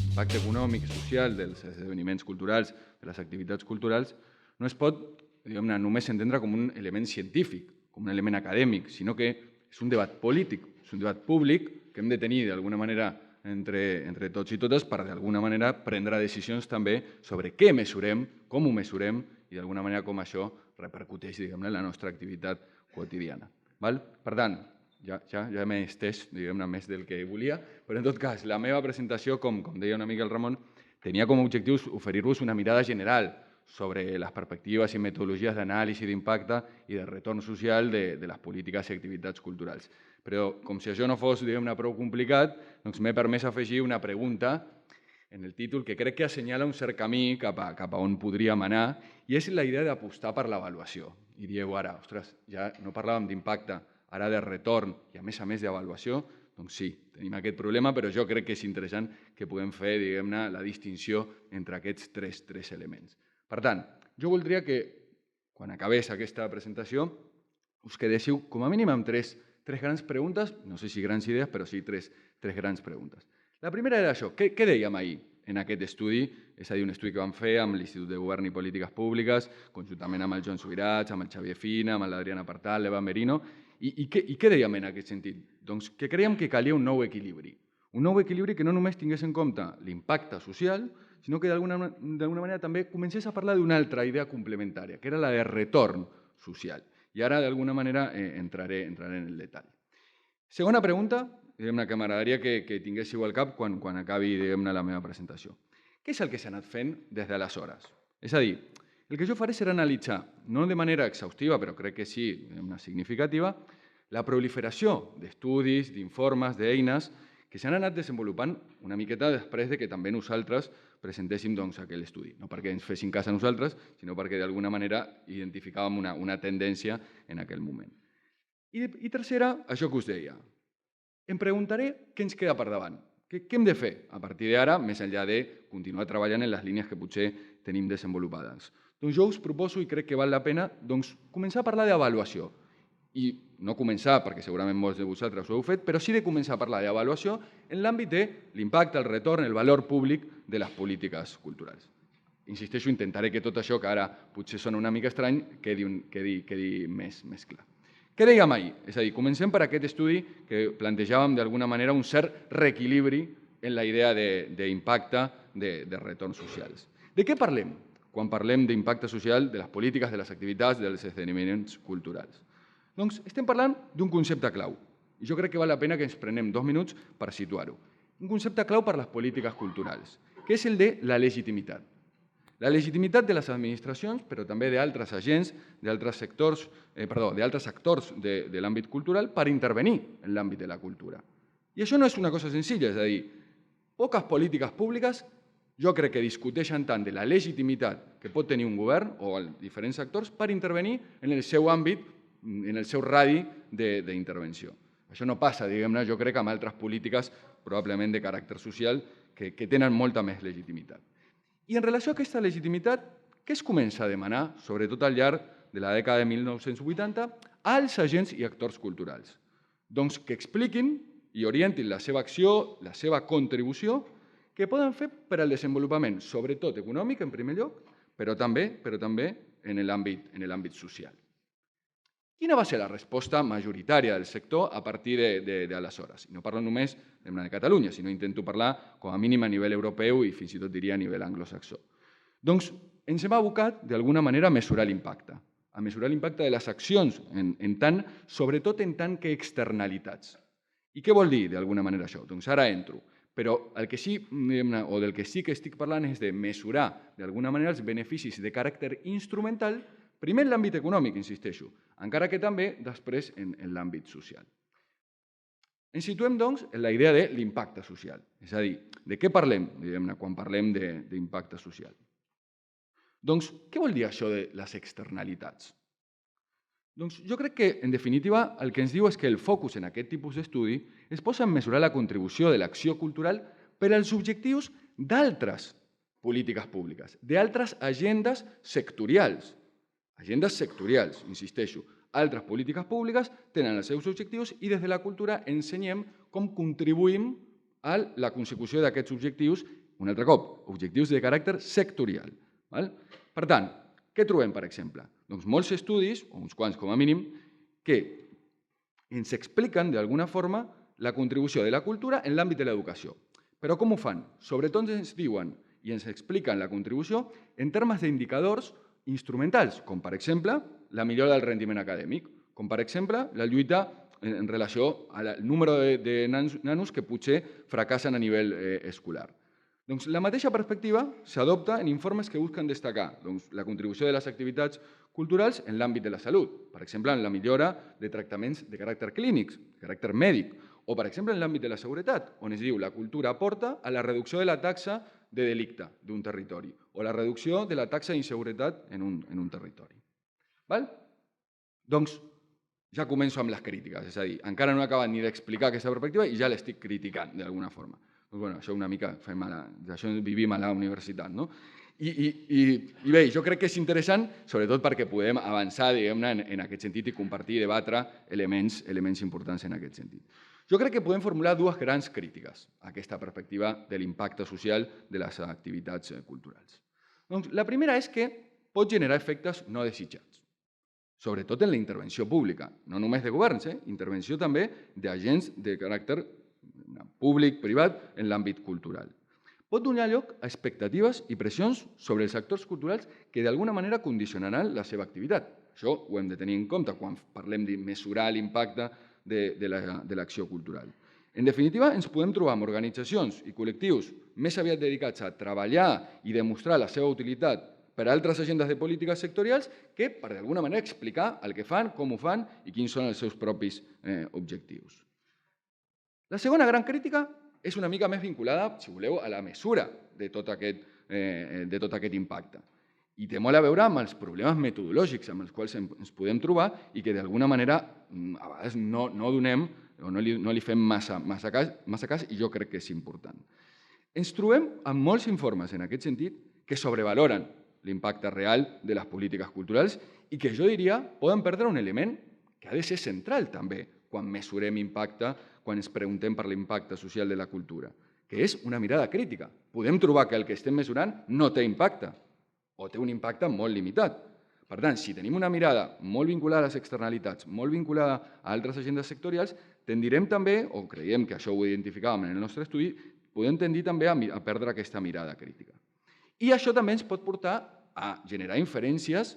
L'impacte econòmic i social dels esdeveniments culturals, de les activitats culturals, no es pot només entendre com un element científic, com un element acadèmic, sinó que és un debat polític, és un debat públic que hem de tenir d'alguna manera entre tots i totes per d'alguna manera prendre decisions també sobre què mesurem, com ho mesurem i d'alguna manera com això repercuteix en la nostra activitat quotidiana. Per tant, ja m'he estès més del que volia, però en tot cas, la meva presentació, com deia una mica el Ramon, tenia com a objectiu oferir-vos una mirada general sobre les perspectives i metodologies d'anàlisi d'impacte i de retorn social de les polítiques i activitats culturals. Però, com si això no fos prou complicat, doncs m'he permès afegir una pregunta en el títol que crec que assenyala un cert camí cap a on podríem anar, i és la idea d'apostar per l'avaluació. I dieu ara, ostres, ja no parlàvem d'impacte, ara de retorn i a més d'avaluació, doncs sí, tenim aquest problema, però jo crec que és interessant que puguem fer, la distinció entre aquests tres elements. Per tant, jo voldria que, quan acabés aquesta presentació, us quedéssiu com a mínim amb tres grans preguntes, no sé si grans idees, però sí tres grans preguntes. La primera era això, què dèiem ahir en aquest estudi? És a dir, un estudi que vam fer amb l'Institut de Govern i Polítiques Públiques, conjuntament amb el Joan Subirats, amb el Xavier Fina, amb l'Adriana Partal, l'Eva Merino. I què dèiem en aquest sentit? Doncs que creiem que calia un nou equilibri. Un nou equilibri que no només tingués en compte l'impacte social, sinó que d'alguna manera també comencés a parlar d'una altra idea complementària, que era la de retorn social. I ara, d'alguna manera, entraré en el detall. Segona pregunta, que m'agradaria que tinguéssiu al cap quan acabi la meva presentació. Què és el que s'ha anat fent des d'aleshores? És a dir, el que jo faré serà analitzar, no de manera exhaustiva, però crec que sí, significativa, la proliferació d'estudis, d'informes, d'eines que s'han anat desenvolupant una miqueta després que també nosaltres presentéssim aquell estudi. No perquè ens fessin cas a nosaltres, sinó perquè d'alguna manera identificàvem una tendència en aquell moment. I tercera, això que us deia. Em preguntaré què ens queda per davant. Què hem de fer a partir d'ara, més enllà de continuar treballant en les línies que potser tenim desenvolupades? Doncs jo us proposo, i crec que val la pena, començar a parlar d'avaluació. I no començar, perquè segurament molts de vosaltres ho heu fet, però sí de començar a parlar d'avaluació en l'àmbit de l'impacte, el retorn, el valor públic de les polítiques culturals. Insisteixo, intentaré que tot això, que ara potser sona una mica estrany, quedi més clar. Què dèiem ahir? És a dir, comencem per aquest estudi que plantejàvem d'alguna manera un cert reequilibri en la idea d'impacte de retorns socials. De què parlem quan parlem d'impacte social de les polítiques, de les activitats, dels esdeveniments culturals? Doncs estem parlant d'un concepte clau, i jo crec que val la pena que ens prenem 2 minuts per situar-ho. Un concepte clau per les polítiques culturals, que és el de la legitimitat. La legitimitat de les administracions, però també d'altres agents, d'altres actors de l'àmbit cultural per intervenir en l'àmbit de la cultura. I això no és una cosa senzilla, és a dir, poques polítiques públiques jo crec que discuteixen tant de la legitimitat que pot tenir un govern o diferents actors per intervenir en el seu àmbit, en el seu radi d'intervenció. Això no passa, jo crec, amb altres polítiques probablement de caràcter social que tenen molta més legitimitat. I en relació a aquesta legitimitat, què es comença a demanar, sobretot al llarg de la dècada de 1980, als agents i actors culturals? Doncs que expliquin i orientin la seva acció, la seva contribució, que poden fer per al desenvolupament, sobretot econòmic, en primer lloc, però també en l'àmbit social. Quina va ser la resposta majoritària del sector a partir d'aleshores? I no parlo només de Catalunya, sinó intento parlar com a mínim a nivell europeu i fins i tot diria a nivell anglosaxó. Doncs ens hem abocat d'alguna manera a mesurar l'impacte de les accions, sobretot en tant que externalitats. I què vol dir d'alguna manera això? Doncs ara entro. Però del que sí que estic parlant és de mesurar d'alguna manera els beneficis de caràcter instrumental, primer en l'àmbit econòmic, insisteixo, encara que també després en l'àmbit social. Ens situem, doncs, en la idea de l'impacte social. És a dir, de què parlem, quan parlem d'impacte social? Doncs, què vol dir això de les externalitats? Doncs jo crec que, en definitiva, el que ens diu és que el focus en aquest tipus d'estudi es posa en mesurar la contribució de l'acció cultural per als objectius d'altres polítiques públiques, d'altres agendes sectorials. Agendes sectorials, insisteixo. Altres polítiques públiques tenen els seus objectius i des de la cultura ensenyem com contribuïm a la consecució d'aquests objectius, un altre cop, objectius de caràcter sectorial. Per tant, què trobem, per exemple? Doncs molts estudis, o uns quants com a mínim, que ens expliquen d'alguna forma la contribució de la cultura en l'àmbit de l'educació. Però com ho fan? Sobretot ens diuen i ens expliquen la contribució en termes d'indicadors instrumentals, com per exemple la millora del rendiment acadèmic, com per exemple la lluita en relació al número de nanos que potser fracassen a nivell escolar. Doncs la mateixa perspectiva s'adopta en informes que busquen destacar la contribució de les activitats culturals en l'àmbit de la salut, per exemple, en la millora de tractaments de caràcter clínics, de caràcter mèdic, o, per exemple, en l'àmbit de la seguretat, on es diu la cultura aporta a la reducció de la taxa de delicte d'un territori o la reducció de la taxa d'inseguretat en un territori. Doncs ja començo amb les crítiques, és a dir, encara no he acabat ni d'explicar aquesta perspectiva i ja l'estic criticant d'alguna forma. Doncs bueno, això una mica d'això vivim a la universitat, no? I bé, jo crec que és interessant, sobretot perquè podem avançar, diguem-ne, en aquest sentit i compartir i debatre elements importants en aquest sentit. Jo crec que podem formular dues grans crítiques a aquesta perspectiva de l'impacte social de les activitats culturals. Doncs la primera és que pot generar efectes no desitjats, sobretot en la intervenció pública, no només de governs, intervenció també d'agents de caràcter públic, privat, en l'àmbit cultural. Pot donar lloc a expectatives i pressions sobre els actors culturals que d'alguna manera condicionaran la seva activitat. Això ho hem de tenir en compte quan parlem de mesurar l'impacte de l'acció cultural. En definitiva, ens podem trobar amb organitzacions i col·lectius més aviat dedicats a treballar i demostrar la seva utilitat per a altres agendes de polítiques sectorials que per d'alguna manera explicar el que fan, com ho fan i quins són els seus propis objectius. La segona gran crítica és una mica més vinculada, si voleu, a la mesura de tot aquest impacte. I té molt a veure amb els problemes metodològics amb els quals ens podem trobar i que d'alguna manera a vegades no donem o no li fem massa cas i jo crec que és important. Ens trobem amb molts informes en aquest sentit que sobrevaloren l'impacte real de les polítiques culturals i que jo diria poden perdre un element que ha de ser central també quan mesurem impacte, quan ens preguntem per l'impacte social de la cultura, que és una mirada crítica. Podem trobar que el que estem mesurant no té impacte o té un impacte molt limitat. Per tant, si tenim una mirada molt vinculada a les externalitats, molt vinculada a altres agendes sectorials, tendirem també, o creiem que això ho identificàvem en el nostre estudi, podem tendir també a perdre aquesta mirada crítica. I això també ens pot portar a generar inferències,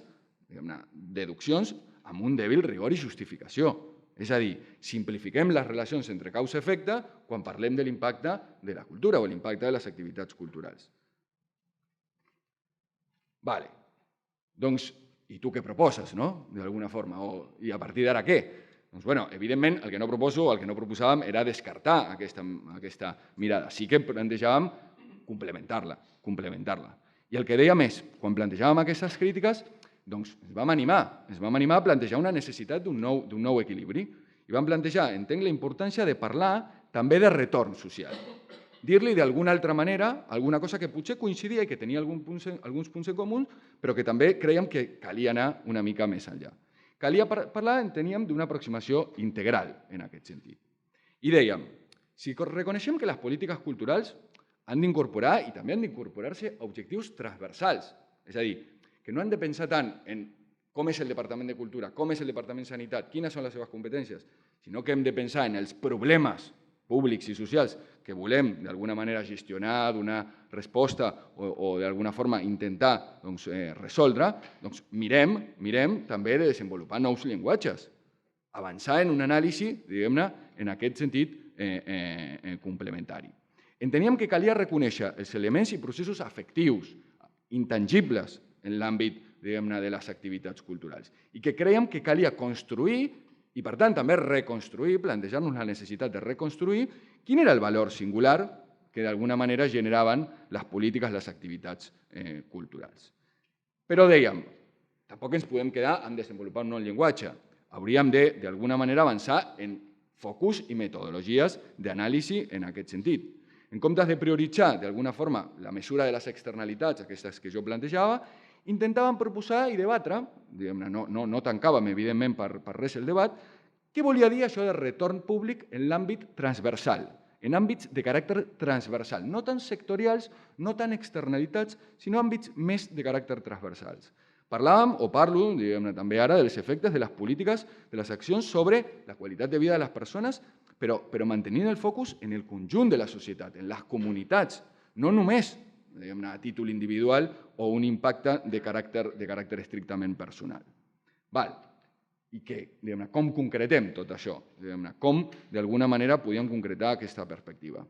deduccions, amb un dèbil rigor i justificació. És a dir, simplifiquem les relacions entre causa i efecte quan parlem de l'impacte de la cultura o l'impacte de les activitats culturals. Vale. Doncs, i tu què proposes, no? D'alguna forma. I a partir d'ara què? Doncs, bueno, evidentment, el que no proposo o el que no proposàvem era descartar aquesta mirada. Sí que plantejàvem complementar-la. I el que dèiem és, quan plantejàvem aquestes crítiques, doncs ens vam animar a plantejar una necessitat d'un nou equilibri i vam plantejar, entenc, la importància de parlar també de retorn social. Dir-li d'alguna altra manera alguna cosa que potser coincidia i que tenia alguns punts en comú, però que també creiem que calia anar una mica més enllà. Calia parlar, enteníem, d'una aproximació integral en aquest sentit. I dèiem, si reconeixem que les polítiques culturals han d'incorporar i també han d'incorporar-se objectius transversals, és a dir, que no han de pensar tant en com és el Departament de Cultura, com és el Departament de Sanitat, quines són les seves competències, sinó que hem de pensar en els problemes públics i socials que volem d'alguna manera gestionar, donar resposta o d'alguna forma intentar resoldre, doncs mirem també de desenvolupar nous llenguatges, avançar en un anàlisi, diguem-ne, en aquest sentit complementari. Enteníem que calia reconèixer els elements i processos afectius, intangibles, en l'àmbit, diguem-ne, de les activitats culturals. I que creiem que calia construir i, per tant, també reconstruir, plantejar-nos la necessitat de reconstruir quin era el valor singular que d'alguna manera generaven les polítiques, les activitats culturals. Però dèiem, tampoc ens podem quedar en desenvolupar un nou llenguatge. Hauríem de, d'alguna manera, avançar en focus i metodologies d'anàlisi en aquest sentit. En comptes de prioritzar, d'alguna forma, la mesura de les externalitats, aquestes que jo plantejava, intentàvem proposar i debatre, no tancàvem, evidentment, per res el debat, Què volia dir això de retorn públic en l'àmbit transversal, en àmbits de caràcter transversal, no tan sectorials, no tan externalitats, sinó àmbits més de caràcter transversals? Parlàvem, o parlo, diguem-ne també ara, dels efectes de les polítiques, de les accions sobre la qualitat de vida de les persones, però mantenint el focus en el conjunt de la societat, en les comunitats, no només a títol individual o un impacte de caràcter estrictament personal. Val. I com concretem tot això? Com, d'alguna manera, podíem concretar aquesta perspectiva?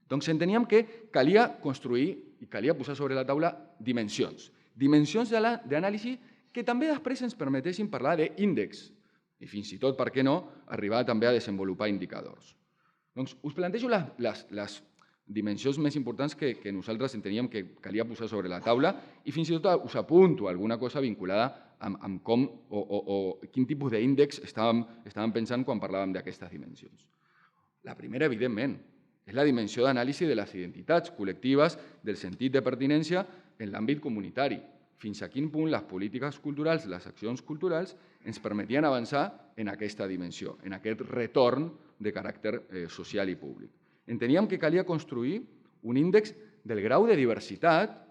Doncs enteníem que calia construir i calia posar sobre la taula dimensions. Dimensions d'anàlisi que també després ens permetessin parlar d'índex i fins i tot, per què no, arribar també a desenvolupar indicadors. Doncs us plantejo les dimensions més importants que nosaltres enteníem que calia posar sobre la taula i fins i tot us apunto alguna cosa vinculada amb com o quin tipus d'índex estàvem pensant quan parlàvem d'aquestes dimensions. La primera, evidentment, és la dimensió d'anàlisi de les identitats col·lectives, del sentit de pertinència en l'àmbit comunitari. Fins a quin punt les polítiques culturals, les accions culturals, ens permetien avançar en aquesta dimensió, en aquest retorn de caràcter social i públic. Enteníem que calia construir un índex del grau de diversitat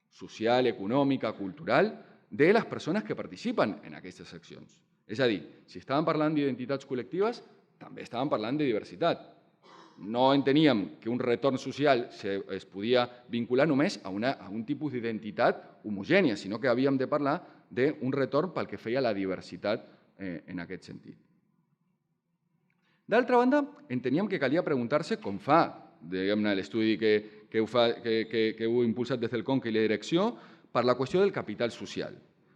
social, econòmica, cultural, de les persones que participen en aquestes accions. És a dir, si estàvem parlant d'identitats col·lectives, també estàvem parlant de diversitat. No enteníem que un retorn social es podia vincular només a un tipus d'identitat homogènia, sinó que havíem de parlar d'un retorn pel que feia a la diversitat en aquest sentit. D'altra banda, enteníem que calia preguntar-se com fa l'estudi que heu impulsat des del CONC i la direcció per la qüestió del capital social.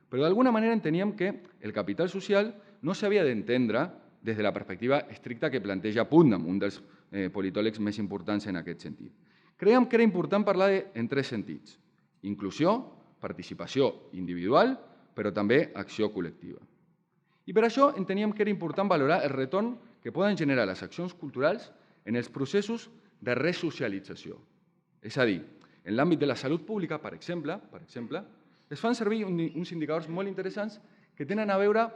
Però d'alguna manera enteníem que el capital social no s'havia d'entendre des de la perspectiva estricta que planteja Putnam, un dels politòlegs més importants en aquest sentit. Creiem que era important parlar en tres sentits: inclusió, participació individual, però també acció col·lectiva. I per això enteníem que era important valorar el retorn que poden generar les accions culturals en els processos de resocialització. És a dir, en l'àmbit de la salut pública, per exemple, es fan servir uns indicadors molt interessants que tenen a veure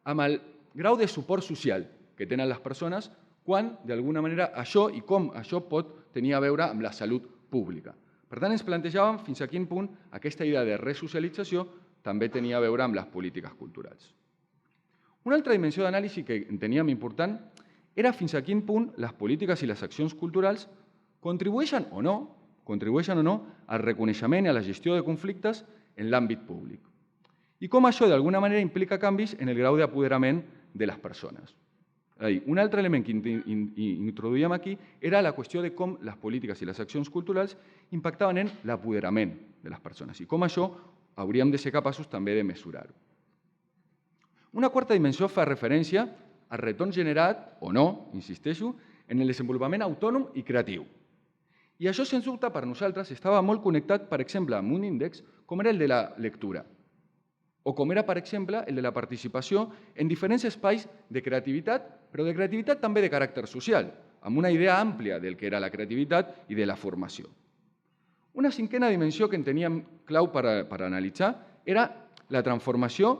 amb el grau de suport social que tenen les persones quan, d'alguna manera, això i com això pot tenir a veure amb la salut pública. Per tant, ens plantejàvem fins a quin punt aquesta idea de resocialització també tenia a veure amb les polítiques culturals. Una altra dimensió d'anàlisi que enteníem important era fins a quin punt les polítiques i les accions culturals contribueixen o no al reconeixement i a la gestió de conflictes en l'àmbit públic. I com això, d'alguna manera, implica canvis en el grau d'apoderament de les persones. És a dir, un altre element que introduïem aquí era la qüestió de com les polítiques i les accions culturals impactaven en l'apoderament de les persones i com això hauríem de ser capaços també de mesurar-ho. Una quarta dimensió fa referència al retorn generat, o no, insisteixo, en el desenvolupament autònom i creatiu. I això, sens dubte, per nosaltres estava molt connectat, per exemple, amb un índex com era el de la lectura, o com era, per exemple, el de la participació en diferents espais de creativitat, però de creativitat també de caràcter social, amb una idea àmplia del que era la creativitat i de la formació. Una cinquena dimensió que enteníem clau per analitzar era la transformació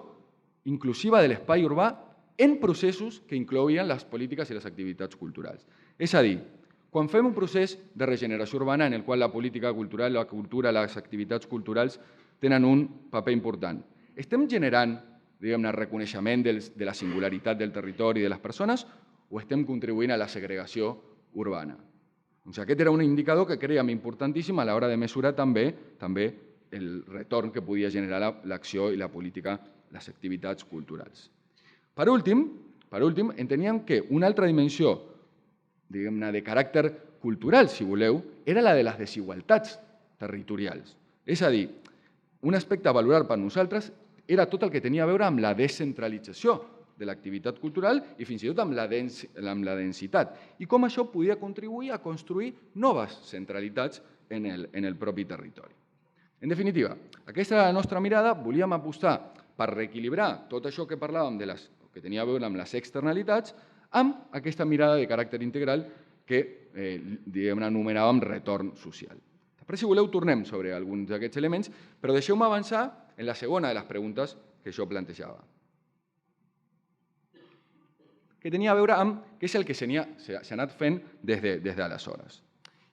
inclusiva de l'espai urbà en processos que incloïen les polítiques i les activitats culturals. És a dir, quan fem un procés de regeneració urbana en el qual la política cultural, la cultura, les activitats culturals tenen un paper important, estem generant, diguem-ne, reconeixement de la singularitat del territori i de les persones o estem contribuint a la segregació urbana? Doncs aquest era un indicador que crèiem importantíssim a l'hora de mesurar també el retorn que podia generar l'acció i la política, les activitats culturals. Per últim, enteníem que una altra dimensió, diguem-ne, de caràcter cultural, si voleu, era la de les desigualtats territorials. És a dir, un aspecte a valorar per nosaltres era tot el que tenia a veure amb la descentralització de l'activitat cultural i fins i tot amb la densitat, i com això podia contribuir a construir noves centralitats en el propi territori. En definitiva, aquesta era la nostra mirada. Volíem apostar per reequilibrar tot això que parlàvem que tenia a veure amb les externalitats amb aquesta mirada de caràcter integral que anomenàvem retorn social. Després, si voleu, tornem sobre alguns d'aquests elements, però deixeu-me avançar en la segona de les preguntes que jo plantejava, que tenia a veure amb què és el que s'ha anat fent des d'aleshores.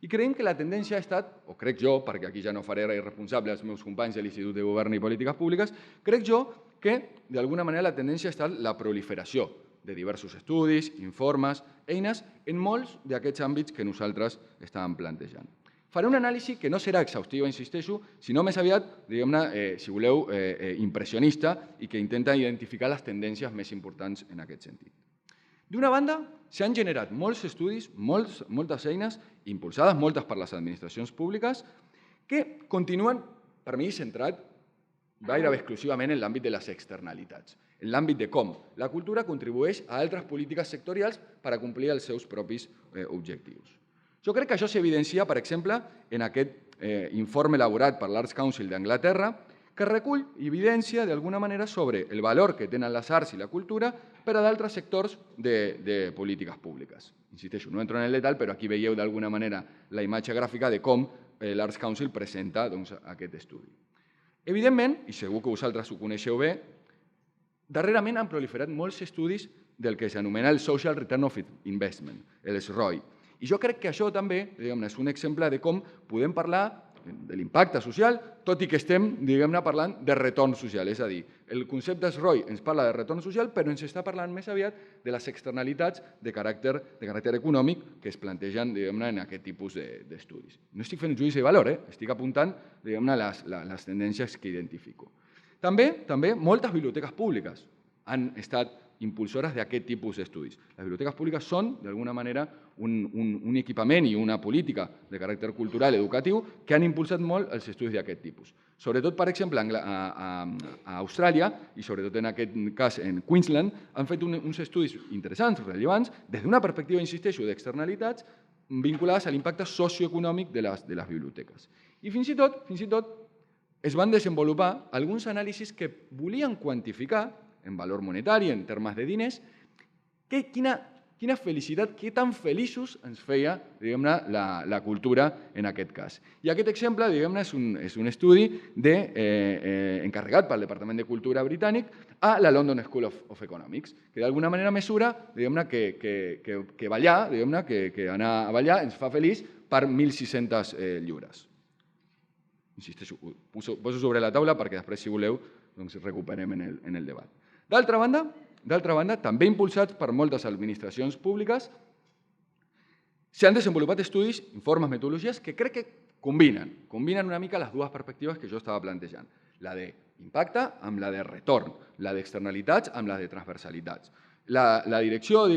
I creiem que la tendència ha estat, o crec jo, perquè aquí ja no faré irresponsable als meus companys de l'Institut de Govern i Polítiques Públiques, crec jo que, d'alguna manera, la tendència ha estat la proliferació de diversos estudis, informes, eines, en molts d'aquests àmbits que nosaltres estàvem plantejant. Faré una anàlisi que no serà exhaustiva, insisteixo, sinó més aviat, diguem-ne, si voleu, impressionista i que intenta identificar les tendències més importants en aquest sentit. D'una banda, s'han generat molts estudis, moltes eines, impulsades moltes per les administracions públiques, que continuen, per mi, centrat gairebé exclusivament en l'àmbit de les externalitats, en l'àmbit de com la cultura contribueix a altres polítiques sectorials per a complir els seus propis objectius. Jo crec que això s'evidencia, per exemple, en aquest informe elaborat per l'Arts Council d'Anglaterra, que recull i evidència d'alguna manera sobre el valor que tenen les arts i la cultura per a d'altres sectors de polítiques públiques. Insisteixo, no entro en el detall, però aquí veieu d'alguna manera la imatge gràfica de com l'Arts Council presenta aquest estudi. Evidentment, i segur que vosaltres ho coneixeu bé, darrerament han proliferat molts estudis del que s'anomena el Social Return of Investment, el SROI. I jo crec que això també és un exemple de com podem parlar de l'impacte social, tot i que estem parlant de retorn social. És a dir, el concepte SROI ens parla de retorn social, però ens està parlant més aviat de les externalitats de caràcter econòmic que es plantegen en aquest tipus d'estudis. No estic fent judici de valor, estic apuntant les tendències que identifico. També moltes biblioteques públiques han estat impulsores d'aquest tipus d'estudis. Les biblioteques públiques són, d'alguna manera, un equipament i una política de caràcter cultural educatiu que han impulsat molt els estudis d'aquest tipus. Sobretot, per exemple, a Austràlia, i sobretot en aquest cas en Queensland, han fet uns estudis interessants, rellevants, des d'una perspectiva, insisteixo, d'externalitats vinculades a l'impacte socioeconòmic de les biblioteques. I fins i tot es van desenvolupar alguns anàlisis que volien quantificar en valor monetari, en termes de diners, quina felicitat, què tan feliços ens feia la cultura en aquest cas. I aquest exemple és un estudi encarregat pel Departament de Cultura britànic a la London School of Economics, que d'alguna manera mesura que ballar, que anar a ballar ens fa feliç per 1.600 lliures. Insisteixo, ho poso sobre la taula perquè després, si voleu, recuperem en el debat. D'altra banda, també impulsats per moltes administracions públiques, s'han desenvolupat estudis, informes, metodologies que crec que combinen una mica les dues perspectives que jo estava plantejant, la d'impacte amb la de retorn, la d'externalitats amb la de transversalitats. La direcció i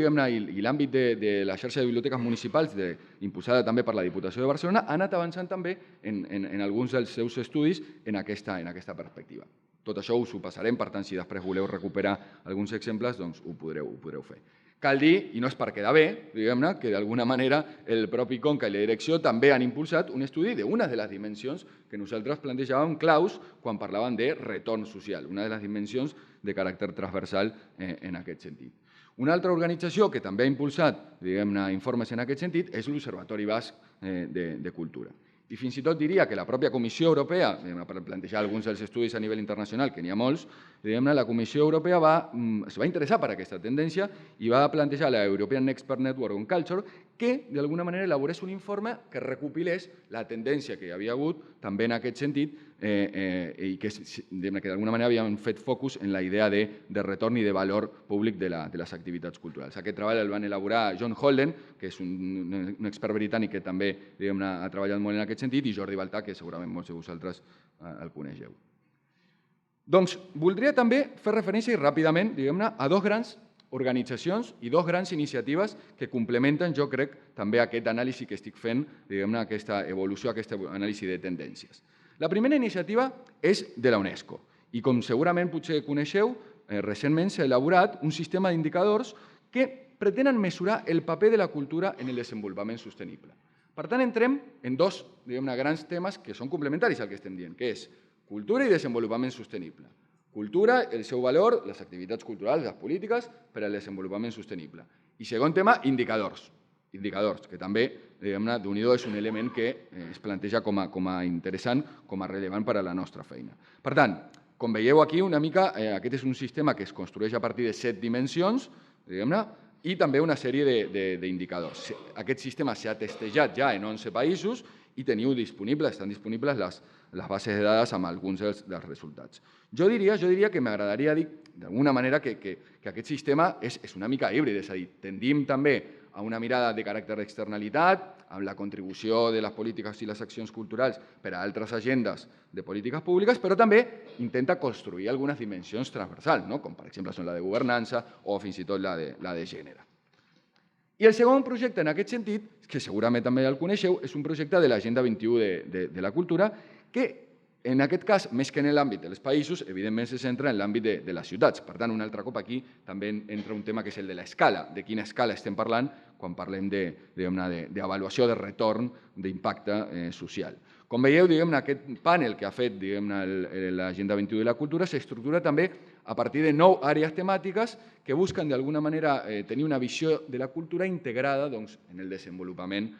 l'àmbit de la xarxa de biblioteques municipals, impulsada també per la Diputació de Barcelona, ha anat avançant també en alguns dels seus estudis en aquesta perspectiva. Tot això us ho passarem, per tant, si després voleu recuperar alguns exemples, doncs ho podreu fer. Cal dir, i no és per quedar bé, que d'alguna manera el propi Conca i la direcció també han impulsat un estudi d'una de les dimensions que nosaltres plantejàvem claus quan parlàvem de retorn social, una de les dimensions de caràcter transversal en aquest sentit. Una altra organització que també ha impulsat informes en aquest sentit és l'Observatori Basc de Cultura. I fins i tot diria que la pròpia Comissió Europea, per plantejar alguns dels estudis a nivell internacional, que n'hi ha molts, la Comissió Europea es va interessar per aquesta tendència i va plantejar la European Expert Network on Culture que, d'alguna manera, elaborés un informe que recopilés la tendència que hi havia hagut també en aquest sentit i que d'alguna manera havien fet focus en la idea de retorn i de valor públic de les activitats culturals. Aquest treball el van elaborar John Holden, que és un expert britànic que també ha treballat molt en aquest sentit, i Jordi Baltà, que segurament molts de vosaltres el coneixeu. Doncs voldria també fer referència ràpidament a dues grans organitzacions i dues grans iniciatives que complementen, jo crec, també aquest anàlisi que estic fent, aquesta evolució, aquesta anàlisi de tendències. La primera iniciativa és de la UNESCO i, com segurament potser coneixeu, recentment s'ha elaborat un sistema d'indicadors que pretenen mesurar el paper de la cultura en el desenvolupament sostenible. Per tant, entrem en dos grans temes que són complementaris al que estem dient, que és cultura i desenvolupament sostenible. Cultura, el seu valor, les activitats culturals, les polítiques per al desenvolupament sostenible. I segon tema, indicadors. Indicadors, que també, Déu-n'hi-do, és un element que es planteja com a interessant, com a rellevant per a la nostra feina. Per tant, com veieu aquí, una mica, aquest és un sistema que es construeix a partir de 7 dimensions, i també una sèrie d'indicadors. Aquest sistema s'ha testejat ja en 11 països i estan disponibles les bases de dades amb alguns dels resultats. Jo diria que m'agradaria dir, d'alguna manera, que aquest sistema és una mica híbrid, és a dir, tendim també a una mirada de caràcter d'externalitat, amb la contribució de les polítiques i les accions culturals per a altres agendes de polítiques públiques, però també intenta construir algunes dimensions transversals, com per exemple són la de governança o fins i tot la de gènere. I el segon projecte en aquest sentit, que segurament també el coneixeu, és un projecte de l'Agenda 21 de la Cultura que, en aquest cas, més que en l'àmbit dels països, evidentment se centra en l'àmbit de les ciutats. Per tant, un altre cop aquí també entra un tema que és el de l'escala, de quina escala estem parlant quan parlem d'avaluació de retorn d'impacte social. Com veieu, aquest panel que ha fet l'Agenda 21 de la Cultura s'estructura també a partir de 9 àrees temàtiques que busquen d'alguna manera tenir una visió de la cultura integrada en el desenvolupament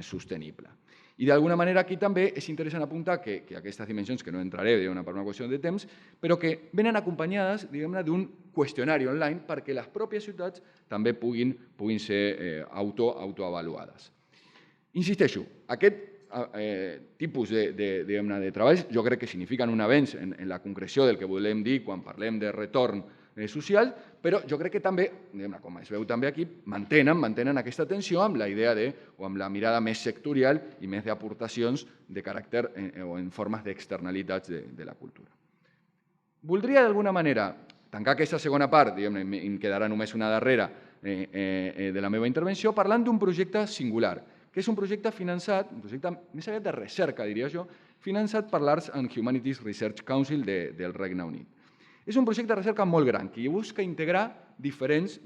sostenible. I d'alguna manera aquí també és interessant apuntar que aquestes dimensions, que no entraré per una qüestió de temps, però que venen acompanyades d'un qüestionari online perquè les pròpies ciutats també puguin ser autoavaluades. Insisteixo, aquest tipus de treballs jo crec que signifiquen un avenç en la concreció del que volem dir quan parlem de retorn social, però jo crec que també, com es veu també aquí, mantenen aquesta tensió amb la idea o amb la mirada més sectorial i més d'aportacions de caràcter o en formes d'externalitats de la cultura. Voldria d'alguna manera tancar aquesta segona part, em quedarà només una darrera de la meva intervenció, parlant d'un projecte singular, que és un projecte finançat, un projecte més aviat de recerca, diria jo, finançat per l'Arts and Humanities Research Council del Regne Unit. És un projecte de recerca molt gran que busca integrar diferents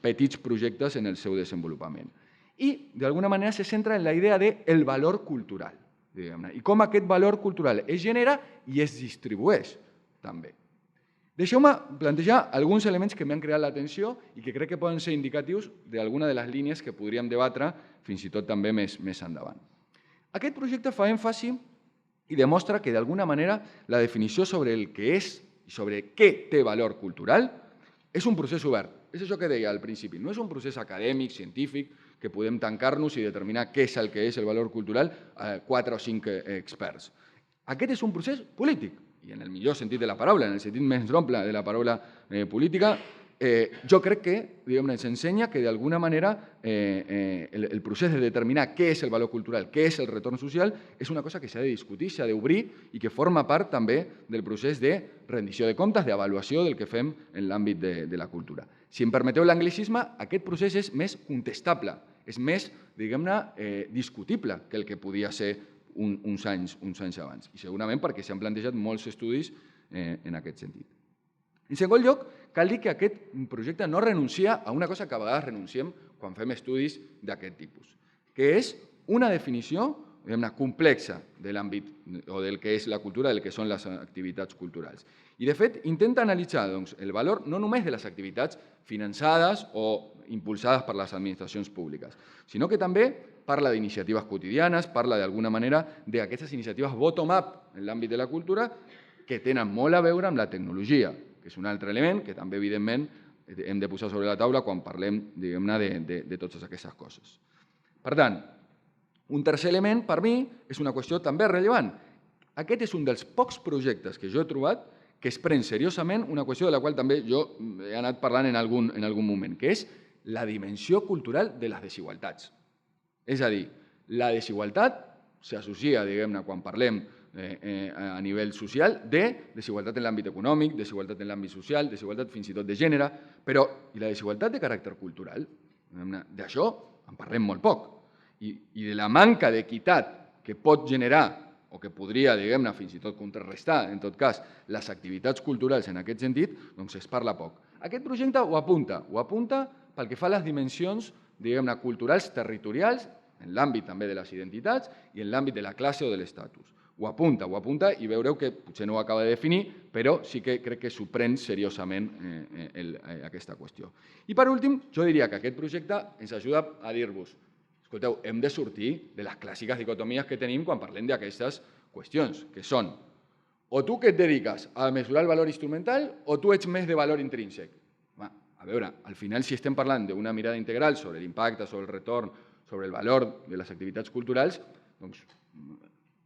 petits projectes en el seu desenvolupament. I, d'alguna manera, se centra en la idea del valor cultural, i com aquest valor cultural es genera i es distribueix, també. Deixeu-me plantejar alguns elements que m'han creat l'atenció i que crec que poden ser indicatius d'alguna de les línies que podríem debatre fins i tot també més endavant. Aquest projecte fa èmfasi i demostra que, d'alguna manera, la definició sobre el que és i sobre què té valor cultural és un procés obert. És això que deia al principi. No és un procés acadèmic, científic, que podem tancar-nos i determinar què és el que és el valor cultural a 4 o 5 experts. Aquest és un procés polític, i en el millor sentit de la paraula, en el sentit més noble de la paraula política, jo crec que ens ensenya que d'alguna manera el procés de determinar què és el valor cultural, què és el retorn social, és una cosa que s'ha de discutir, s'ha d'obrir i que forma part també del procés de rendició de comptes, d'avaluació del que fem en l'àmbit de la cultura. Si em permeteu l'anglicisme, aquest procés és més contestable, és més, discutible que el que podia ser uns anys abans. I segurament perquè s'han plantejat molts estudis en aquest sentit. En segon lloc, cal dir que aquest projecte no renuncia a una cosa que a vegades renunciem quan fem estudis d'aquest tipus, que és una definició complexa de l'àmbit o del que és la cultura, del que són les activitats culturals. I, de fet, intenta analitzar el valor no només de les activitats finançades o impulsades per les administracions públiques, sinó que també parla d'iniciatives quotidianes, parla d'alguna manera d'aquestes iniciatives bottom-up en l'àmbit de la cultura que tenen molt a veure amb la tecnologia, que és un altre element que també, evidentment, hem de posar sobre la taula quan parlem, de totes aquestes coses. Per tant, un tercer element, per mi, és una qüestió també rellevant. Aquest és un dels pocs projectes que jo he trobat que es pren seriosament una qüestió de la qual també jo he anat parlant en algun moment, que és la dimensió cultural de les desigualtats. És a dir, la desigualtat s'associa, quan parlem a nivell social, de desigualtat en l'àmbit econòmic, desigualtat en l'àmbit social, desigualtat fins i tot de gènere, però i la desigualtat de caràcter cultural? D'això en parlem molt poc. I de la manca d'equitat que pot generar o que podria, fins i tot contrarrestar, en tot cas, les activitats culturals en aquest sentit, doncs es parla poc. Aquest projecte ho apunta pel que fa a les dimensions, culturals territorials, en l'àmbit també de les identitats i en l'àmbit de la classe o de l'estatus. Ho apunta i veureu que potser no ho acaba de definir, però sí que crec que s'ho pren seriosament aquesta qüestió. I per últim, jo diria que aquest projecte ens ajuda a dir-vos: escolteu, hem de sortir de les clàssiques dicotomies que tenim quan parlem d'aquestes qüestions, que són o tu que et dediques a mesurar el valor instrumental o tu ets més de valor intrínsec. a veure, al final, si estem parlant d'una mirada integral sobre l'impacte, sobre el retorn, sobre el valor de les activitats culturals, doncs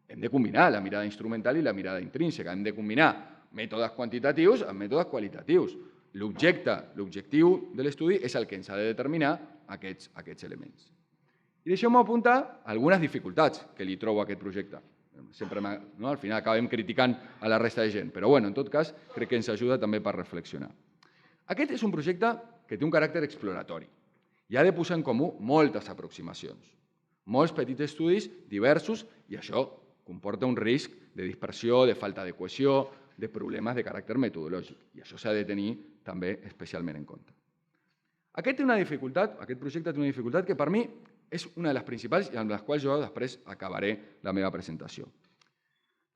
hem de combinar la mirada instrumental i la mirada intrínseca. Hem de combinar mètodes quantitatius amb mètodes qualitatius. L'objectiu de l'estudi és el que ens ha de determinar aquests elements. I deixeu-me apuntar algunes dificultats que li trobo a aquest projecte. Sempre, no? Al final acabem criticant a la resta de gent, però bueno, en tot cas crec que ens ajuda també per reflexionar. Aquest és un projecte que té un caràcter exploratori i ha de posar en comú moltes aproximacions, molts petits estudis diversos, i això comporta un risc de dispersió, de falta de cohesió, de problemes de caràcter metodològic, i això s'ha de tenir també especialment en compte. Aquest projecte té una dificultat que per mi és una de les principals i amb les quals jo després acabaré la meva presentació.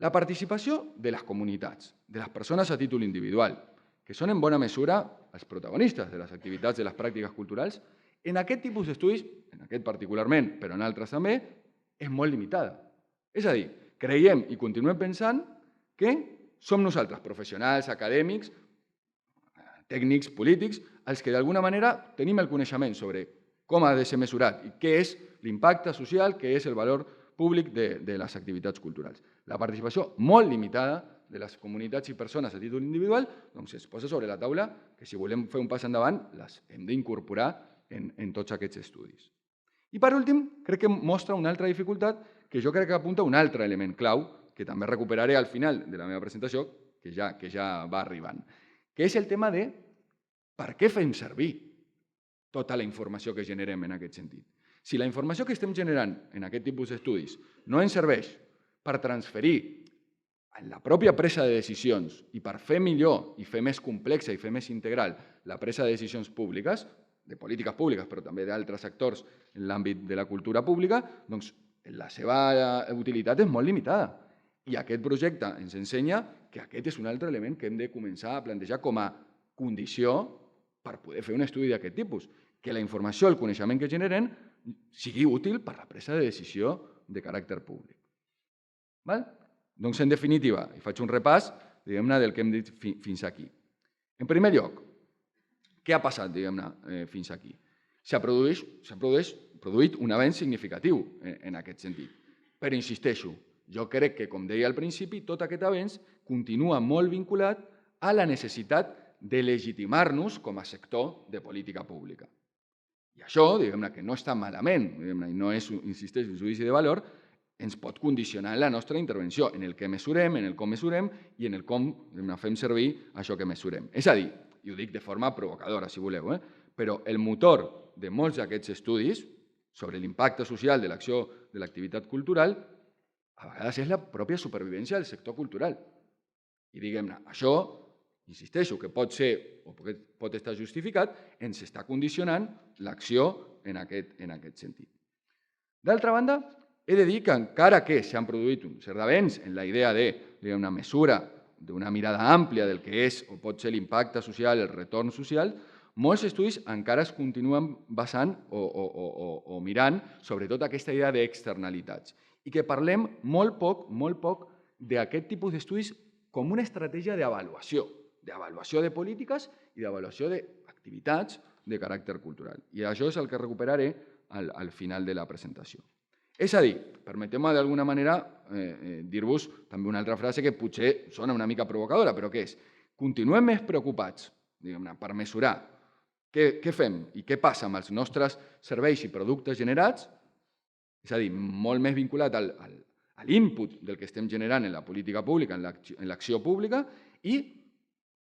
La participació de les comunitats, de les persones a títol individual, que són en bona mesura els protagonistes de les activitats de les pràctiques culturals, en aquest tipus d'estudis, en aquest particularment, però en altres també, és molt limitada. És a dir, creiem i continuem pensant que som nosaltres, professionals, acadèmics, tècnics, polítics, els que d'alguna manera tenim el coneixement sobre com ha de ser mesurat i què és l'impacte social, què és el valor públic de les activitats culturals. La participació molt limitada de les comunitats i persones a títol individual doncs es posa sobre la taula que si volem fer un pas endavant les hem d'incorporar en tots aquests estudis. I per últim, crec que mostra una altra dificultat que jo crec que apunta un altre element clau que també recuperaré al final de la meva presentació, que ja va arribant, que és el tema de per què fem servir tota la informació que generem en aquest sentit. Si la informació que estem generant en aquest tipus d'estudis no ens serveix per transferir en la pròpia presa de decisions i per fer millor i fer més complexa i fer més integral la presa de decisions públiques, de polítiques públiques, però també d'altres actors en l'àmbit de la cultura pública, doncs la seva utilitat és molt limitada. I aquest projecte ens ensenya que aquest és un altre element que hem de començar a plantejar com a condició per poder fer un estudi d'aquest tipus, que la informació, el coneixement que generen, sigui útil per la presa de decisió de caràcter públic. Doncs, en definitiva, i faig un repàs, diguem-ne, del que hem dit fins aquí. En primer lloc, què ha passat, diguem-ne, fins aquí? S'ha produït un avenç significatiu en aquest sentit. Però insisteixo, jo crec que, com deia al principi, tot aquest avenç continua molt vinculat a la necessitat de legitimar-nos com a sector de política pública. I això, diguem-ne, que no està malament, i no és, insisteixo, un judici de valor, ens pot condicionar en la nostra intervenció, en el que mesurem, en el com mesurem i en el com fem servir això que mesurem. És a dir, i ho dic de forma provocadora, si voleu, però el motor de molts d'aquests estudis sobre l'impacte social de l'acció de l'activitat cultural a vegades és la pròpia supervivència del sector cultural. I diguem-ne, això, insisteixo, que pot ser o pot estar justificat, ens està condicionant l'acció en aquest sentit. D'altra banda, he de dir que encara que s'han produït un cert avenç en la idea d'una mesura, d'una mirada àmplia del que és o pot ser l'impacte social, el retorn social, molts estudis encara es continuen basant o mirant sobretot aquesta idea d'externalitats i que parlem molt poc d'aquest tipus d'estudis com una estratègia d'avaluació de polítiques i d'avaluació d'activitats de caràcter cultural. I això és el que recuperaré al final de la presentació. És a dir, permeteu-me d'alguna manera dir-vos també una altra frase que potser sona una mica provocadora, però que és: continuem més preocupats per mesurar què fem i què passa amb els nostres serveis i productes generats, és a dir, molt més vinculat a l'input del que estem generant en la política pública, en l'acció pública, i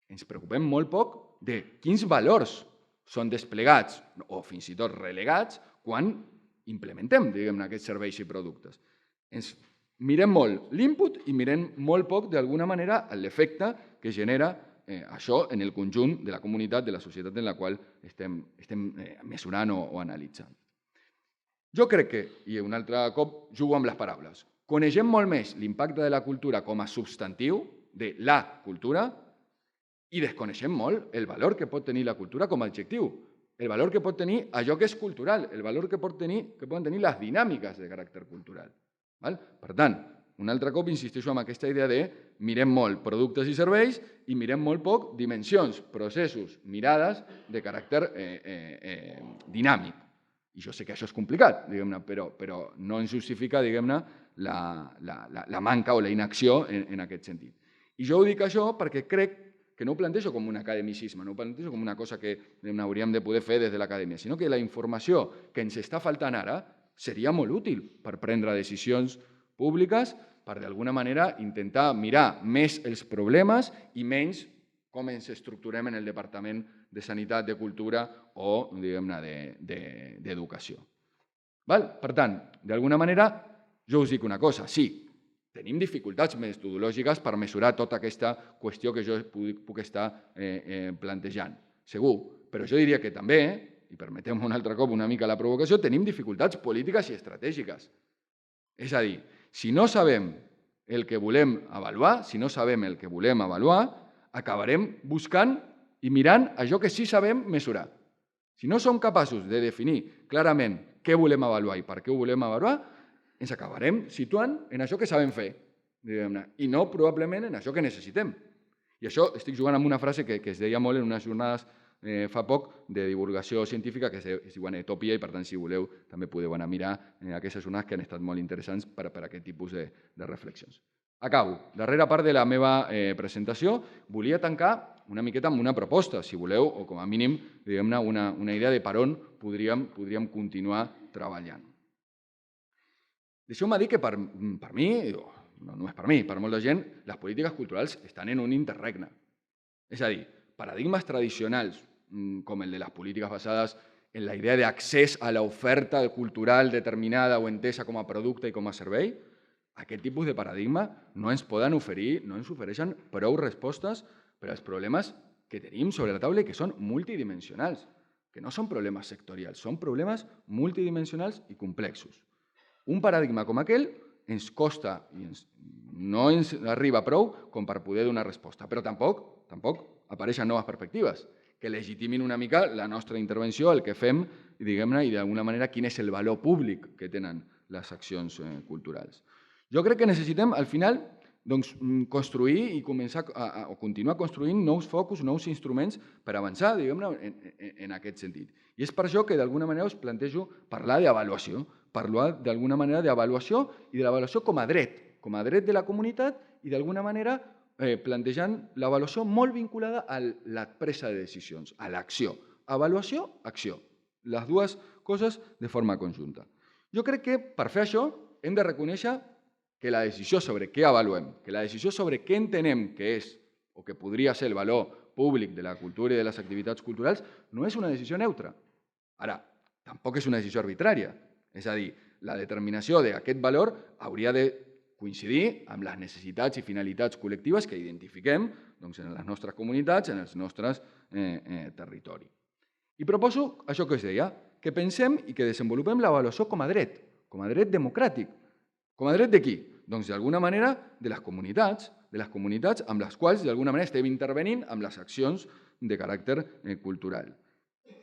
ens preocupem molt poc de quins valors són desplegats o fins i tot relegats quan implementem, aquests serveis i productes. Ens mirem molt l'input i mirem molt poc, d'alguna manera, l'efecte que genera això en el conjunt de la comunitat, de la societat en la qual estem mesurant o analitzant. Jo crec que, i un altre cop jugo amb les paraules, coneixem molt més l'impacte de la cultura com a substantiu de la cultura i desconeixem molt el valor que pot tenir la cultura com a adjectiu, el valor que pot tenir allò que és cultural, el valor que poden tenir les dinàmiques de caràcter cultural. Per tant, un altre cop insisteixo en aquesta idea de mirem molt productes i serveis i mirem molt poc dimensions, processos, mirades de caràcter dinàmic. I jo sé que això és complicat, diguem-ne, però no ens justifica, diguem-ne, la manca o la inacció en aquest sentit. I jo ho dic això perquè crec que no ho plantejo com un academicisme, no ho plantejo com una cosa que hauríem de poder fer des de l'acadèmia, sinó que la informació que ens està faltant ara seria molt útil per prendre decisions públiques, per d'alguna manera intentar mirar més els problemes i menys com ens estructurem en el Departament de Sanitat, de Cultura o, diguem-ne, d'Educació. Per tant, d'alguna manera, jo us dic una cosa, sí, tenim dificultats metodològiques per mesurar tota aquesta qüestió que jo puc estar plantejant, segur, però jo diria que també, i permeteu-me un altre cop una mica la provocació, tenim dificultats polítiques i estratègiques. És a dir, si no sabem el que volem avaluar, acabarem buscant i mirant allò que sí sabem mesurar. Si no som capaços de definir clarament què volem avaluar i per què ho volem avaluar, ens acabarem situant en això que sabem fer, diguem-ne, i no probablement en això que necessitem. I això estic jugant amb una frase que es deia molt en unes jornades fa poc de divulgació científica que es diuen Etòpia i per tant si voleu també podeu anar a mirar aquestes jornades que han estat molt interessants per a aquest tipus de reflexions. Acabo. Darrera part de la meva presentació volia tancar una miqueta amb una proposta, si voleu, o com a mínim diguem-ne una idea de per on podríem continuar treballant. Deixeu-me dir que per mi, no només per mi, per molta gent, les polítiques culturals estan en un interregne. És a dir, paradigmes tradicionals, com el de les polítiques basades en la idea d'accés a l'oferta cultural determinada o entesa com a producte i com a servei, aquest tipus de paradigma no ens poden oferir, no ens ofereixen prou respostes per als problemes que tenim sobre la taula i que són multidimensionals, que no són problemes sectorials, són problemes multidimensionals i complexos. Un paradigma com aquell ens costa i no ens arriba prou com per poder donar resposta, però tampoc apareixen noves perspectives que legitimin una mica la nostra intervenció, el que fem, diguem-ne, i d'alguna manera quin és el valor públic que tenen les accions culturals. Jo crec que necessitem, al final, construir i començar o continuar construint nous focus, nous instruments per avançar, diguem-ne, en aquest sentit. I és per això que d'alguna manera us plantejo parlar d'avaluació, parlar d'alguna manera d'avaluació i de l'avaluació com a dret de la comunitat i d'alguna manera plantejant l'avaluació molt vinculada a la presa de decisions, a l'acció. Avaluació, acció. Les dues coses de forma conjunta. Jo crec que per fer això hem de reconèixer que la decisió sobre què avaluem, que la decisió sobre què entenem que és o que podria ser el valor públic de la cultura i de les activitats culturals no és una decisió neutra. Ara, tampoc és una decisió arbitrària. És a dir, la determinació d'aquest valor hauria de coincidir amb les necessitats i finalitats col·lectives que identifiquem en les nostres comunitats, en els nostres territoris. I proposo això que us deia, que pensem i que desenvolupem l'avaluació com a dret democràtic. Com a dret de qui? Doncs d'alguna manera de les comunitats amb les quals d'alguna manera estem intervenint amb les accions de caràcter cultural.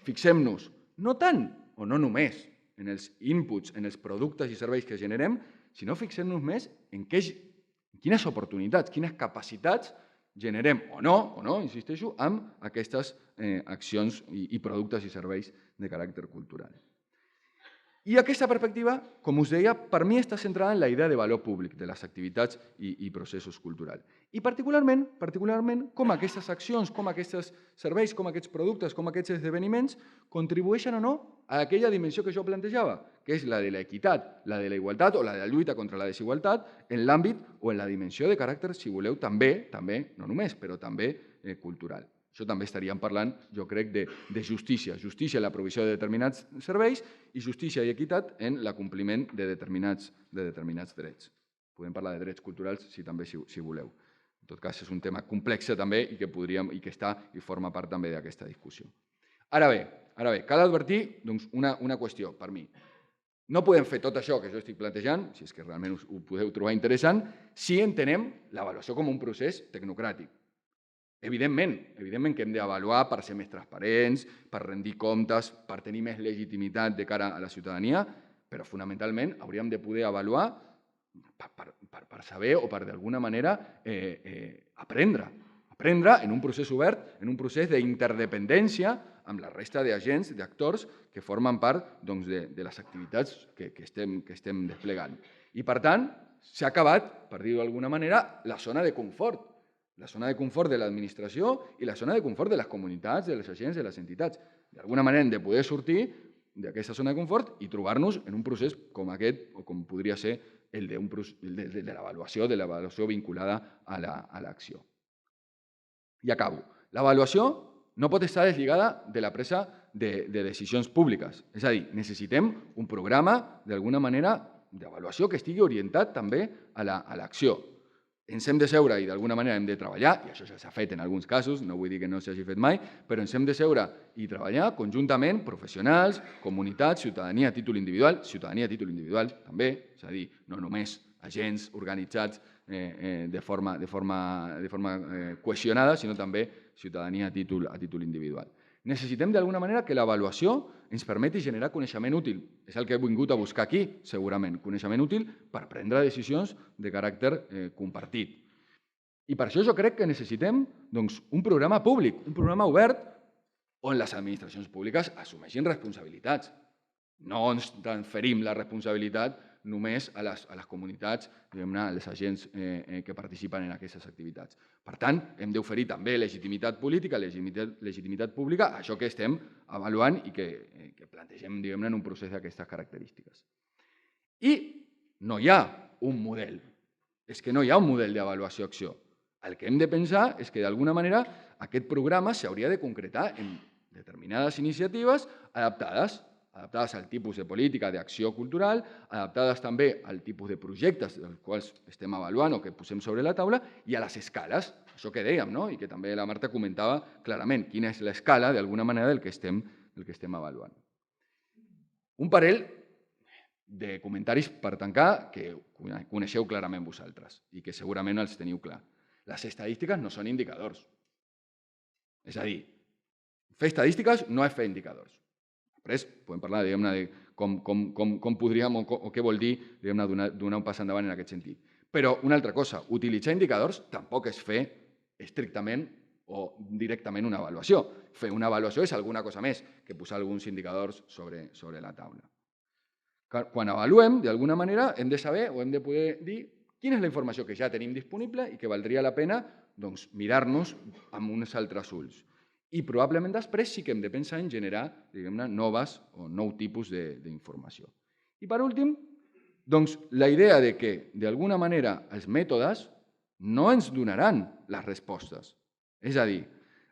Fixem-nos no tant o no només en els inputs, en els productes i serveis que generem, sinó fixem-nos més en quines oportunitats, quines capacitats generem o no, insisteixo, amb aquestes accions i productes i serveis de caràcter cultural. I aquesta perspectiva, com us deia, per mi està centrada en la idea de valor públic de les activitats i processos culturals. I particularment com aquestes accions, com aquests serveis, com aquests productes, com aquests esdeveniments contribueixen o no a aquella dimensió que jo plantejava, que és la de l'equitat, la de la igualtat o la de la lluita contra la desigualtat en l'àmbit o en la dimensió de caràcter, si voleu, també, no només, però també cultural. Això també estaríem parlant, jo crec, de justícia. Justícia en la provisió de determinats serveis i justícia i equitat en l'acompliment de determinats drets. Podem parlar de drets culturals si voleu. En tot cas, és un tema complex també i que està i forma part també d'aquesta discussió. Ara bé, cal advertir una qüestió per mi. No podem fer tot això que jo estic plantejant, si és que realment ho podeu trobar interessant, si entenem l'avaluació com un procés tecnocràtic. Evidentment que hem d'avaluar per ser més transparents, per rendir comptes, per tenir més legitimitat de cara a la ciutadania, però fonamentalment hauríem de poder avaluar per saber o per d'alguna manera aprendre en un procés obert, en un procés d'interdependència amb la resta d'agents, d'actors que formen part de les activitats que estem desplegant. I, per tant, s'ha acabat, per dir-ho d'alguna manera, la zona de confort. La zona de confort de l'administració i la zona de confort de les comunitats, de les agents, de les entitats. D'alguna manera hem de poder sortir d'aquesta zona de confort i trobar-nos en un procés com aquest o com podria ser el de l'avaluació vinculada a l'acció. I acabo. L'avaluació no pot estar deslligada de la presa de decisions públiques. És a dir, necessitem un programa, d'alguna manera, d'avaluació que estigui orientat també a l'acció. Ens hem de seure i d'alguna manera hem de treballar, i això ja s'ha fet en alguns casos, no vull dir que no s'hagi fet mai, però ens hem de seure i treballar conjuntament, professionals, comunitats, ciutadania a títol individual també, és a dir, no només agents organitzats de forma cohesionada, sinó també ciutadania a títol individual. Necessitem d'alguna manera que l'avaluació ens permeti generar coneixement útil. És el que he vingut a buscar aquí, segurament, coneixement útil per prendre decisions de caràcter compartit. I per això jo crec que necessitem un programa públic, un programa obert on les administracions públiques assumeixin responsabilitats. No ens transferim la responsabilitat només a les comunitats, diguem-ne, als agents que participen en aquestes activitats. Per tant, hem d'oferir també legitimitat política, legitimitat pública a això que estem avaluant i que plantegem, diguem-ne, en un procés d'aquestes característiques. I no hi ha un model. És que no hi ha un model d'avaluació-acció. El que hem de pensar és que, d'alguna manera, aquest programa s'hauria de concretar en determinades iniciatives adaptades al tipus de política d'acció cultural, adaptades també al tipus de projectes dels quals estem avaluant o que posem sobre la taula i a les escales, això que dèiem, no? I que també la Marta comentava clarament, quina és l'escala, d'alguna manera, del que estem avaluant. Un parell de comentaris per tancar que coneixeu clarament vosaltres i que segurament els teniu clar. Les estadístiques no són indicadors. És a dir, fer estadístiques no és fer indicadors. Després podem parlar, diguem-ne, de com podríem o què vol dir, diguem-ne, donar un pas endavant en aquest sentit. Però una altra cosa, utilitzar indicadors tampoc és fer estrictament o directament una avaluació. Fer una avaluació és alguna cosa més que posar alguns indicadors sobre la taula. Quan avaluem, d'alguna manera, hem de saber o hem de poder dir quina és la informació que ja tenim disponible i que valdria la pena mirar-nos amb uns altres ulls. I probablement després sí que hem de pensar en generar, diguem-ne, noves o nou tipus d'informació. I per últim, la idea de que, d'alguna manera, els mètodes no ens donaran les respostes. És a dir,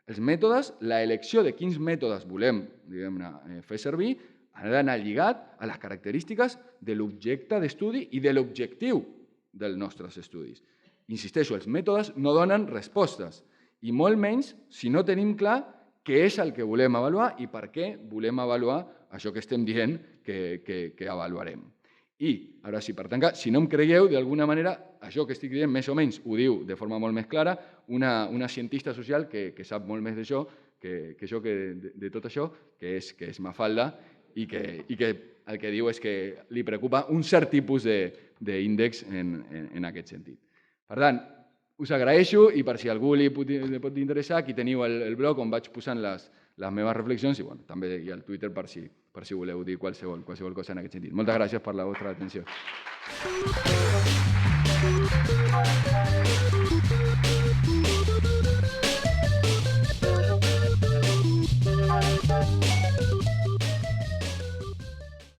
els mètodes, l'elecció de quins mètodes volem, diguem-ne, fer servir, ha d'anar lligat a les característiques de l'objecte d'estudi i de l'objectiu dels nostres estudis. Insisteixo, els mètodes no donen respostes, i molt menys si no tenim clar què és el que volem avaluar i per què volem avaluar això que estem dient que avaluarem. I, ara sí, per tancar, si no em creieu, d'alguna manera, això que estic dient més o menys ho diu de forma molt més clara una cientista social que sap molt més d'això que jo de tot això, que és Mafalda, i que el que diu és que li preocupa un cert tipus d'índex en aquest sentit. Per tant, us agraeixo i per si algú li pot interessar, aquí teniu el blog on vaig posant les meves reflexions i també hi ha el Twitter per si voleu dir qualsevol cosa en aquest sentit. Moltes gràcies per la vostra atenció.